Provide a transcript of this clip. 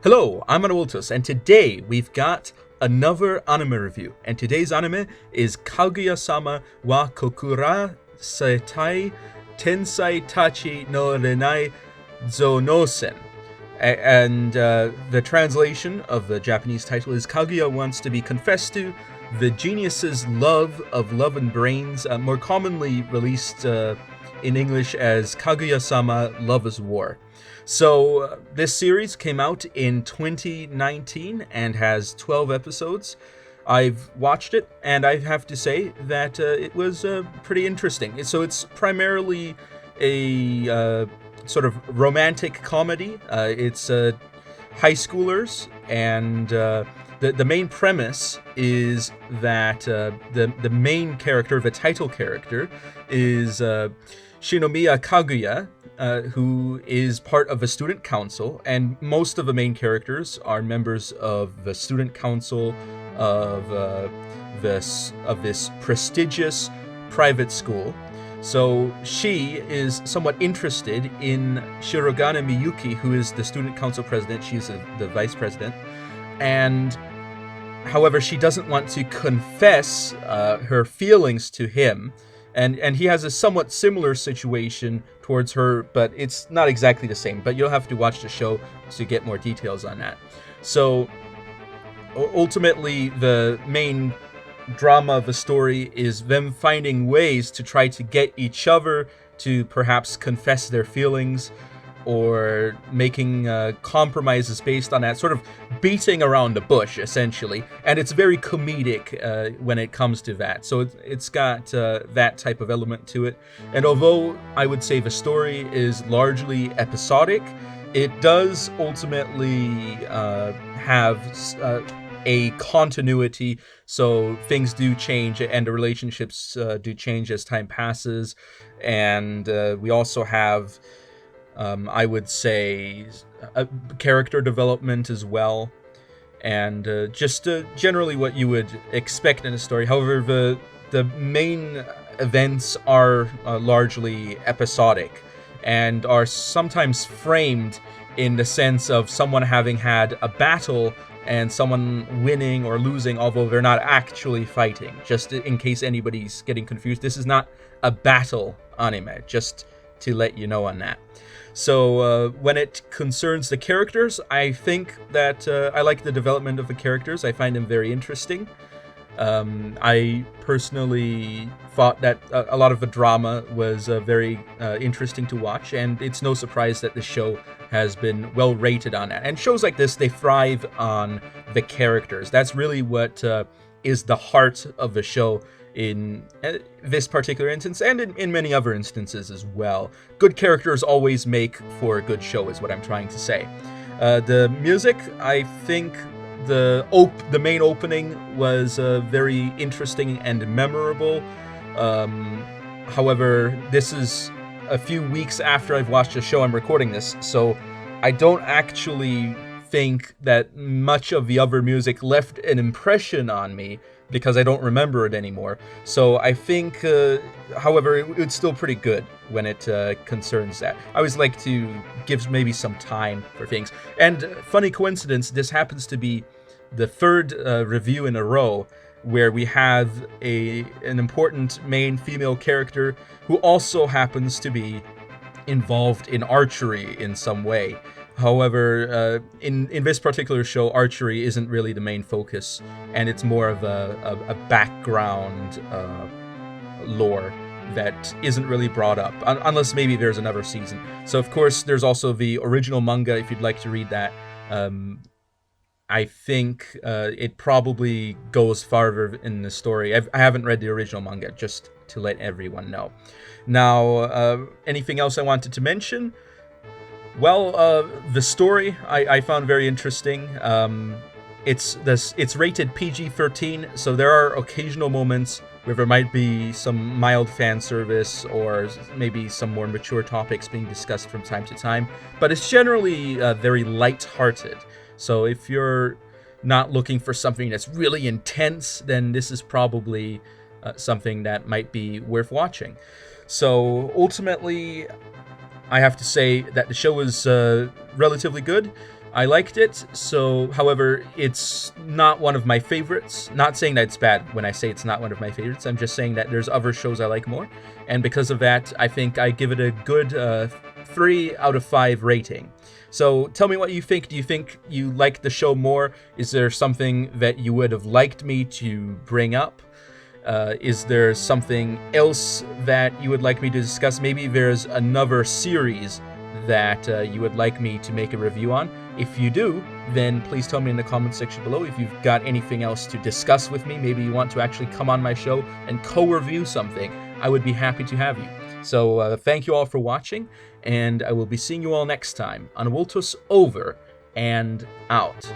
Hello, I'm Anavultus, and today we've got another anime review. And today's anime is Kaguya-Sama wa Kokura Setai Tensai Tachi no Renai Zonosen. And the translation of the Japanese title is Kaguya wants to be confessed to, the genius's love of love and brains, more commonly released in English as Kaguya-Sama Love is War. So this series came out in 2019 and has 12 episodes. I've watched it, and I have to say that it was pretty interesting. So it's primarily a sort of romantic comedy. It's high schoolers, and the main premise is that the main character, the title character, is Shinomiya Kaguya, who is part of the student council, and most of the main characters are members of the student council of this prestigious private school. So she is somewhat interested in Shirogane Miyuki, who is the student council president. She's the vice president, and however, she doesn't want to confess her feelings to him. And he has a somewhat similar situation towards her, but it's not exactly the same. But you'll have to watch the show to get more details on that. So ultimately, the main drama of the story is them finding ways to try to get each other to perhaps confess their feelings, or making compromises based on that, sort of beating around the bush, essentially. And it's very comedic when it comes to that. So it's got that type of element to it. And although I would say the story is largely episodic, it does ultimately have a continuity. So things do change, and the relationships do change as time passes. And we also have I would say character development as well, and just generally what you would expect in a story. However, the main events are largely episodic and are sometimes framed in the sense of someone having had a battle and someone winning or losing, although they're not actually fighting. Just in case anybody's getting confused, this is not a battle anime, just to let you know on that. So when it concerns the characters, I think that I like the development of the characters. I find them very interesting. I personally thought that a lot of the drama was very interesting to watch, and it's no surprise that the show has been well rated on that. And shows like this, they thrive on the characters. That's really what is the heart of the show in this particular instance, and in many other instances as well. Good characters always make for a good show, is what I'm trying to say. The music, I think the main opening was very interesting and memorable. However, this is a few weeks after I've watched the show. I'm recording this, so I don't actually think that much of the other music left an impression on me, because I don't remember it anymore. So I think, however, it's still pretty good when it concerns that. I always like to give maybe some time for things. And funny coincidence, this happens to be the third review in a row where we have an important main female character who also happens to be involved in archery in some way. However, in this particular show, archery isn't really the main focus, and it's more of a background lore that isn't really brought up, unless maybe there's another season. So, of course, there's also the original manga, if you'd like to read that. I think it probably goes farther in the story. I haven't read the original manga, just to let everyone know. Now, anything else I wanted to mention? Well, the story I found very interesting. It's rated PG-13, so there are occasional moments where there might be some mild fan service or maybe some more mature topics being discussed from time to time. But it's generally very light-hearted. So if you're not looking for something that's really intense, then this is probably something that might be worth watching. So ultimately, I have to say that the show is relatively good. I liked it, so, however, it's not one of my favorites. Not saying that it's bad when I say it's not one of my favorites. I'm just saying that there's other shows I like more. And because of that, I think I give it a good 3 out of 5 rating. So tell me what you think. Do you think you liked the show more? Is there something that you would have liked me to bring up? Is there something else that you would like me to discuss? Maybe there's another series that you would like me to make a review on. If you do, then please tell me in the comment section below. If you've got anything else to discuss with me, maybe you want to actually come on my show and co-review something, I would be happy to have you. So thank you all for watching, and I will be seeing you all next time. Anavultus over and out.